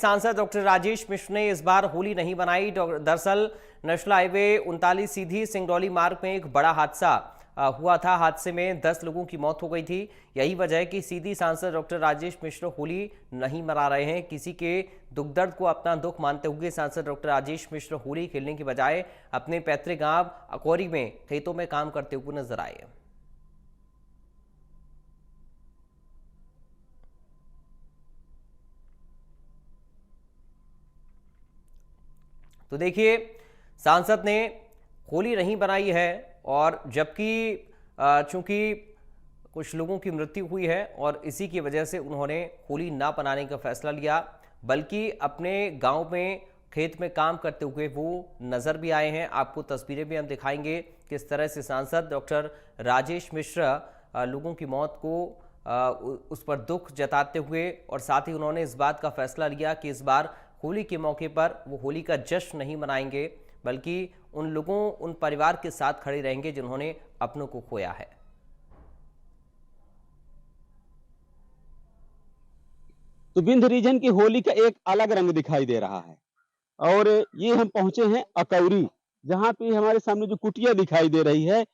सांसद डॉक्टर राजेश मिश्र ने इस बार होली नहीं मनाई। दरअसल नेशनल हाईवे 39 सीधी सिंगरौली मार्ग में एक बड़ा हादसा हुआ था। हादसे में 10 लोगों की मौत हो गई थी। यही वजह है कि सीधी सांसद डॉक्टर राजेश मिश्र होली नहीं मना रहे हैं। किसी के दुख दर्द को अपना दुख मानते हुए सांसद डॉक्टर राजेश मिश्र होली खेलने की बजाय अपने पैतृक गांव अकौरी में खेतों में काम करते हुए नजर आए। तो देखिए, सांसद ने होली नहीं बनाई है और जबकि चूंकि कुछ लोगों की मृत्यु हुई है और इसी की वजह से उन्होंने होली ना मनाने का फैसला लिया, बल्कि अपने गांव में खेत में काम करते हुए वो नजर भी आए हैं। आपको तस्वीरें भी हम दिखाएंगे किस तरह से सांसद डॉक्टर राजेश मिश्र लोगों की मौत को उस पर दुख जताते हुए और साथ ही उन्होंने इस बात का फैसला लिया कि इस बार होली के मौके पर वो होली का जश्न नहीं मनाएंगे, बल्कि उन लोगों, उन परिवार के साथ खड़े रहेंगे जिन्होंने अपनों को खोया है। तो विंध्य रीजन की होली का एक अलग रंग दिखाई दे रहा है। और ये हम पहुंचे हैं अकौरी, जहां पे हमारे सामने जो कुटिया दिखाई दे रही है,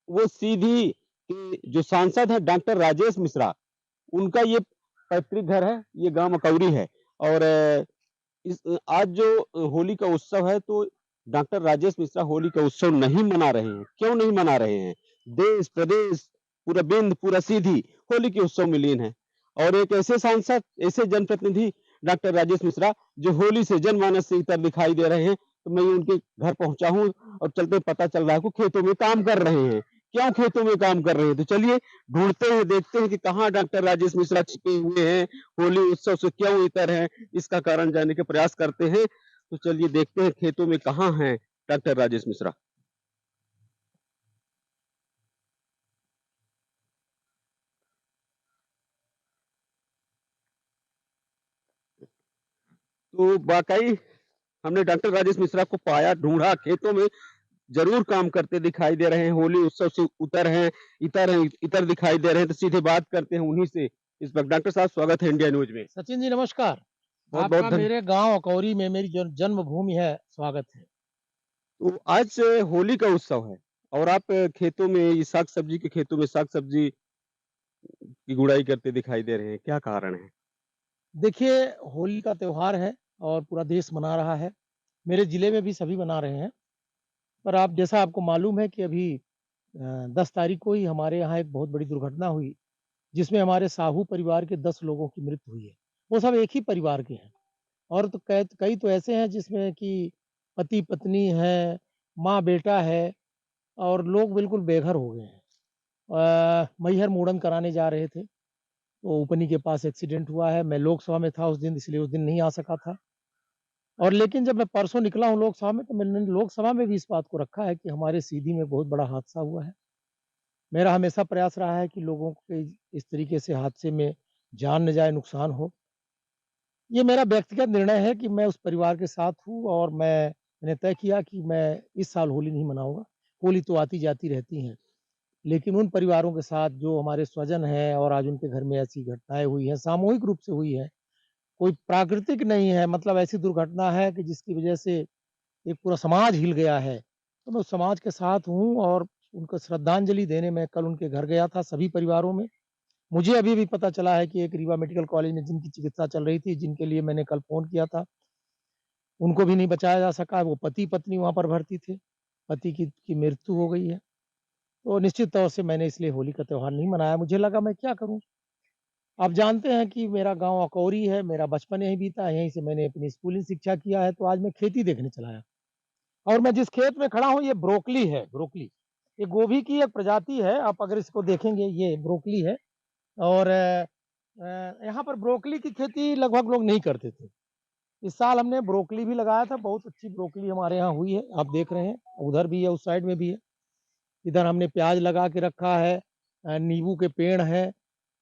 वो सीधी के जो सांसद है डॉक्टर राजेश मिश्रा, उनका ये पैतृक घर है। ये गांव अकौरी है। और इस आज जो होली का उत्सव है, तो डॉक्टर राजेश मिश्रा होली का उत्सव नहीं मना रहे हैं। क्यों नहीं मना रहे हैं? देश प्रदेश पूरा विंध्य पूरा सीधी होली के उत्सव में लीन है। और एक ऐसे सांसद, ऐसे जनप्रतिनिधि डॉक्टर राजेश मिश्रा, जो होली से जनमानस से इतर दिखाई दे रहे हैं। तो मैं उनके घर पहुंचा हूं और चलते पता चल रहा है कि खेतों में काम कर रहे हैं। क्यों खेतों में काम कर रहे हैं? तो चलिए ढूंढते हैं, देखते हैं कि कहाँ डॉक्टर राजेश मिश्रा छिपे हुए हैं, होली उत्सव से क्यों इतर हैं, इसका कारण जानने के प्रयास करते हैं। तो चलिए देखते हैं खेतों में कहाँ हैं डॉक्टर राजेश मिश्रा। तो वाकई हमने डॉक्टर राजेश मिश्रा को पाया, ढूंढा, खेतों में जरूर काम करते दिखाई दे रहे हैं। होली उत्सव से इतर दिखाई दे रहे हैं। तो सीधे बात करते हैं उन्हीं से। इस वक्त डॉक्टर साहब, स्वागत है इंडिया न्यूज में। सचिन जी नमस्कार। बहुत बहुत आपका धन्य। मेरे गांव अकौरी में मेरी जो जन्मभूमि है, स्वागत है। तो आज से होली का उत्सव है और आप खेतों में, ये साग सब्जी के खेतों में साग सब्जी की गुड़ाई करते दिखाई दे रहे हैं, क्या कारण है? देखिए, होली का त्योहार है और पूरा देश मना रहा है। मेरे जिले में भी सभी मना रहे हैं। पर आप जैसा आपको मालूम है कि अभी 10 तारीख को ही हमारे यहाँ एक बहुत बड़ी दुर्घटना हुई, जिसमें हमारे साहू परिवार के 10 लोगों की मृत्यु हुई है। वो सब एक ही परिवार के हैं। और तो कई कई तो ऐसे हैं जिसमें कि पति-पत्नी है, माँ-बेटा है और लोग बिल्कुल बेघर हो गए हैं। मैहर मुंडन कराने जा रहे थे, तो उपनी के पास एक्सीडेंट हुआ है। मैं लोकसभा में था उस दिन, इसलिए उस दिन नहीं आ सका था। और लेकिन जब मैं परसों निकला हूँ लोकसभा में, तो मैंने लोकसभा में भी इस बात को रखा है कि हमारे सीधी में बहुत बड़ा हादसा हुआ है। मेरा हमेशा प्रयास रहा है कि लोगों के इस तरीके से हादसे में जान न जाए, नुकसान हो। ये मेरा व्यक्तिगत निर्णय है कि मैं उस परिवार के साथ हूँ और मैंने तय किया कि मैं इस साल होली नहीं मनाऊँगा। होली तो आती-जाती रहती हैं। लेकिन उन परिवारों के साथ जो हमारे स्वजन हैं और आज उनके घर में ऐसी घटनाएँ हुई हैं, सामूहिक रूप से हुई हैं, कोई प्राकृतिक नहीं है, मतलब ऐसी दुर्घटना है कि जिसकी वजह से एक पूरा समाज हिल गया है। तो मैं उस समाज के साथ हूँ और उनको श्रद्धांजलि देने मैं कल उनके घर गया था, सभी परिवारों में। मुझे अभी भी पता चला है कि एक रीवा मेडिकल कॉलेज में जिनकी चिकित्सा चल रही थी, जिनके लिए मैंने कल फ़ोन किया था, उनको भी नहीं बचाया जा सका। वो पति-पत्नी वहाँ पर भर्ती थे। पति की मृत्यु हो गई है। तो निश्चित तौर से मैंने इसलिए होली का त्योहार नहीं मनाया। मुझे लगा मैं क्या करूँ? आप जानते हैं कि मेरा गाँव अकौरी है, मेरा बचपन यहीं बीता है, यहीं से मैंने अपनी स्कूली शिक्षा किया है, तो आज मैं खेती देखने चला आया। और मैं जिस खेत में खड़ा हूँ ये ब्रोकली है, ब्रोकली। ये गोभी की एक प्रजाति है, आप अगर इसको देखेंगे ये ब्रोकली है। और यहाँ पर ब्रोकली की खेती लगभग लोग नहीं करते थे। इस साल हमने ब्रोकली भी लगाया था, बहुत अच्छी ब्रोकली हमारे यहाँ हुई है, आप देख रहे हैं। उधर भी है, उस साइड में भी है। इधर हमने प्याज लगा के रखा है, नींबू के पेड़ हैं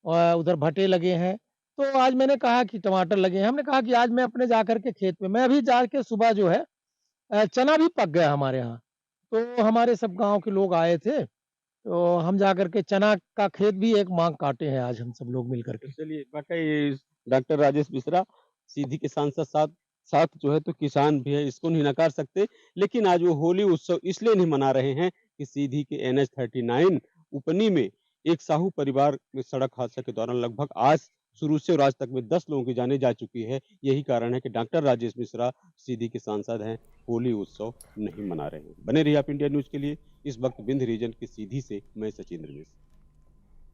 और उधर भटे लगे हैं। तो आज मैंने कहा कि टमाटर लगे हैं, हमने कहा कि आज मैं अपने जाकर के खेत में, मैं अभी जाके सुबह जो है चना भी पक गया हमारे यहाँ। तो हमारे सब गाँव के लोग आए थे, तो हम जाकर के चना का खेत भी एक मांग काटे हैं आज हम सब लोग मिल कर तो के। चलिए, वाकई डॉक्टर राजेश मिश्रा सीधी के सांसद साथ साथ जो है तो किसान भी है, इसको नहीं नकार सकते। लेकिन आज वो होली उत्सव इसलिए नहीं मना रहे हैं कि सीधी के NH 39 उपनी में एक साहू परिवार में सड़क हादसा के दौरान लगभग आज शुरू से और आज तक में 10 लोगों की जानें जा चुकी है। यही कारण है कि डॉक्टर राजेश मिश्रा सीधी के सांसद हैं, होली उत्सव नहीं मना रहे हैं। बने रहिए आप इंडिया न्यूज़ के लिए। इस वक्त विंध्य रीजन की सीधी से मैं सचिंद्र मिश्र।